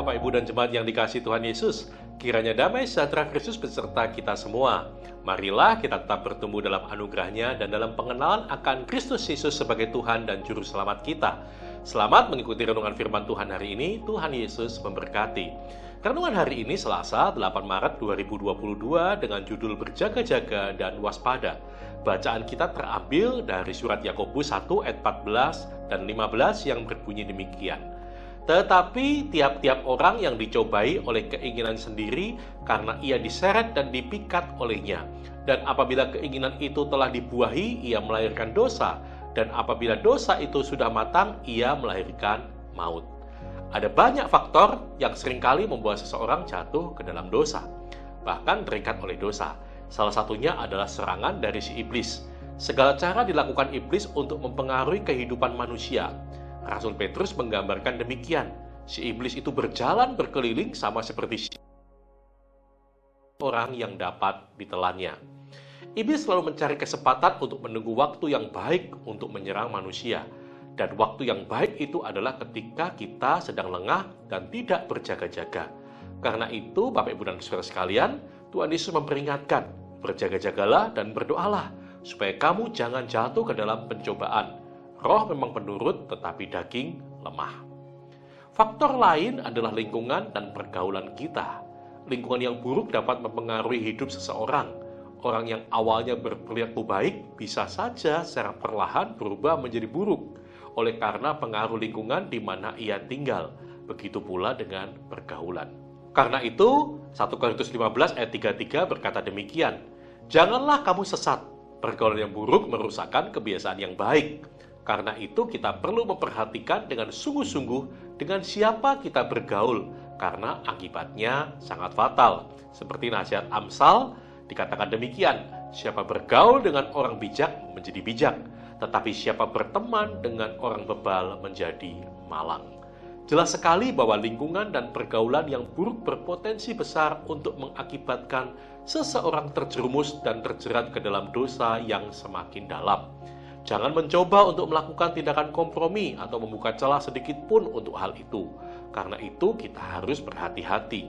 Bapak Ibu dan jemaat yang dikasihi Tuhan Yesus. Kiranya damai sejahtera Kristus beserta kita semua. Marilah kita tetap bertumbuh dalam anugerah-Nya dan dalam pengenalan akan Kristus Yesus sebagai Tuhan dan Juru Selamat kita. Selamat mengikuti renungan firman Tuhan hari ini. Tuhan Yesus memberkati. Renungan hari ini Selasa 8 Maret 2022 dengan judul Berjaga-jaga dan Waspada. Bacaan kita terambil dari surat Yakobus 1 ayat 14 dan 15 yang berbunyi demikian. Tetapi tiap-tiap orang yang dicobai oleh keinginan sendiri karena ia diseret dan dipikat olehnya. Dan apabila keinginan itu telah dibuahi, ia melahirkan dosa. Dan apabila dosa itu sudah matang, ia melahirkan maut. Ada banyak faktor yang seringkali membuat seseorang jatuh ke dalam dosa, bahkan terikat oleh dosa. Salah satunya adalah serangan dari si iblis. Segala cara dilakukan iblis untuk mempengaruhi kehidupan manusia. Rasul Petrus menggambarkan demikian. Si iblis itu berjalan berkeliling sama seperti orang yang dapat ditelannya. Iblis selalu mencari kesempatan untuk menunggu waktu yang baik untuk menyerang manusia. Dan waktu yang baik itu adalah ketika kita sedang lengah dan tidak berjaga-jaga. Karena itu, Bapak, Ibu, dan Saudara sekalian, Tuhan Yesus memperingatkan, berjaga-jagalah dan berdoalah, supaya kamu jangan jatuh ke dalam pencobaan. Roh memang penurut, tetapi daging lemah. Faktor lain adalah lingkungan dan pergaulan kita. Lingkungan yang buruk dapat mempengaruhi hidup seseorang. Orang yang awalnya berperilaku baik bisa saja secara perlahan berubah menjadi buruk oleh karena pengaruh lingkungan di mana ia tinggal. Begitu pula dengan pergaulan. Karena itu, 1 Korintus 15 ayat 33 berkata demikian, "Janganlah kamu sesat, pergaulan yang buruk merusakkan kebiasaan yang baik. Karena itu kita perlu memperhatikan dengan sungguh-sungguh dengan siapa kita bergaul, karena akibatnya sangat fatal." Seperti nasihat Amsal dikatakan demikian, "Siapa bergaul dengan orang bijak menjadi bijak, tetapi siapa berteman dengan orang bebal menjadi malang." Jelas sekali bahwa lingkungan dan pergaulan yang buruk berpotensi besar untuk mengakibatkan seseorang terjerumus dan terjerat ke dalam dosa yang semakin dalam. Jangan mencoba untuk melakukan tindakan kompromi atau membuka celah sedikit pun untuk hal itu. Karena itu kita harus berhati-hati.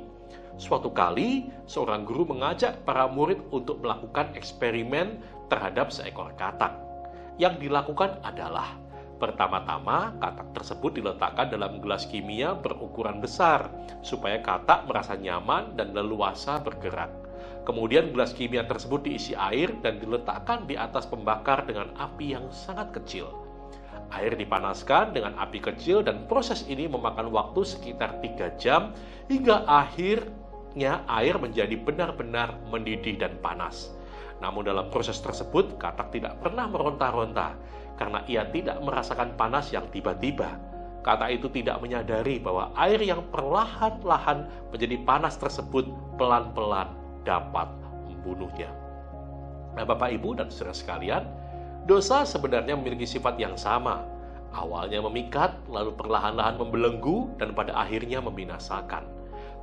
Suatu kali, seorang guru mengajak para murid untuk melakukan eksperimen terhadap seekor katak. Yang dilakukan adalah, pertama-tama katak tersebut diletakkan dalam gelas kimia berukuran besar, supaya katak merasa nyaman dan leluasa bergerak. Kemudian gelas kimia tersebut diisi air dan diletakkan di atas pembakar dengan api yang sangat kecil. Air dipanaskan dengan api kecil dan proses ini memakan waktu sekitar 3 jam hingga akhirnya air menjadi benar-benar mendidih dan panas. Namun dalam proses tersebut katak tidak pernah meronta-ronta karena ia tidak merasakan panas yang tiba-tiba. Katak itu tidak menyadari bahwa air yang perlahan-lahan menjadi panas tersebut pelan-pelan dapat membunuhnya. Nah, Bapak, Ibu, dan saudara sekalian, dosa sebenarnya memiliki sifat yang sama. Awalnya memikat, lalu perlahan-lahan membelenggu, dan pada akhirnya membinasakan.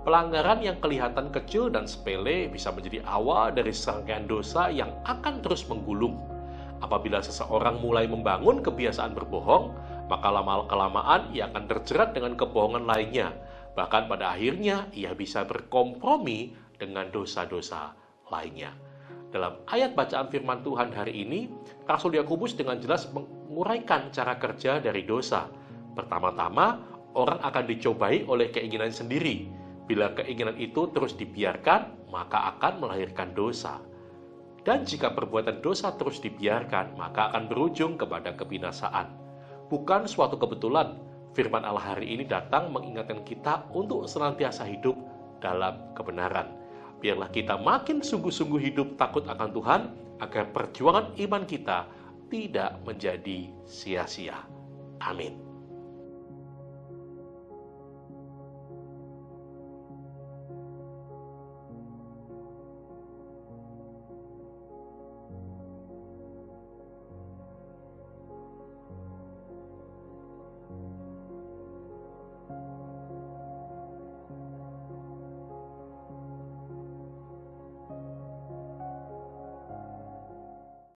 Pelanggaran yang kelihatan kecil dan sepele bisa menjadi awal dari serangkaian dosa yang akan terus menggulung. Apabila seseorang mulai membangun kebiasaan berbohong, maka lama-kelamaan ia akan terjerat dengan kebohongan lainnya. Bahkan pada akhirnya ia bisa berkompromi dengan dosa-dosa lainnya. Dalam ayat bacaan firman Tuhan hari ini, Rasul Yakobus dengan jelas menguraikan cara kerja dari dosa. Pertama-tama, orang akan dicobai oleh keinginan sendiri. Bila keinginan itu terus dibiarkan, maka akan melahirkan dosa. Dan jika perbuatan dosa terus dibiarkan, maka akan berujung kepada kebinasaan. Bukan suatu kebetulan, firman Allah hari ini datang mengingatkan kita untuk senantiasa hidup dalam kebenaran. Biarlah kita makin sungguh-sungguh hidup takut akan Tuhan, agar perjuangan iman kita tidak menjadi sia-sia. Amin.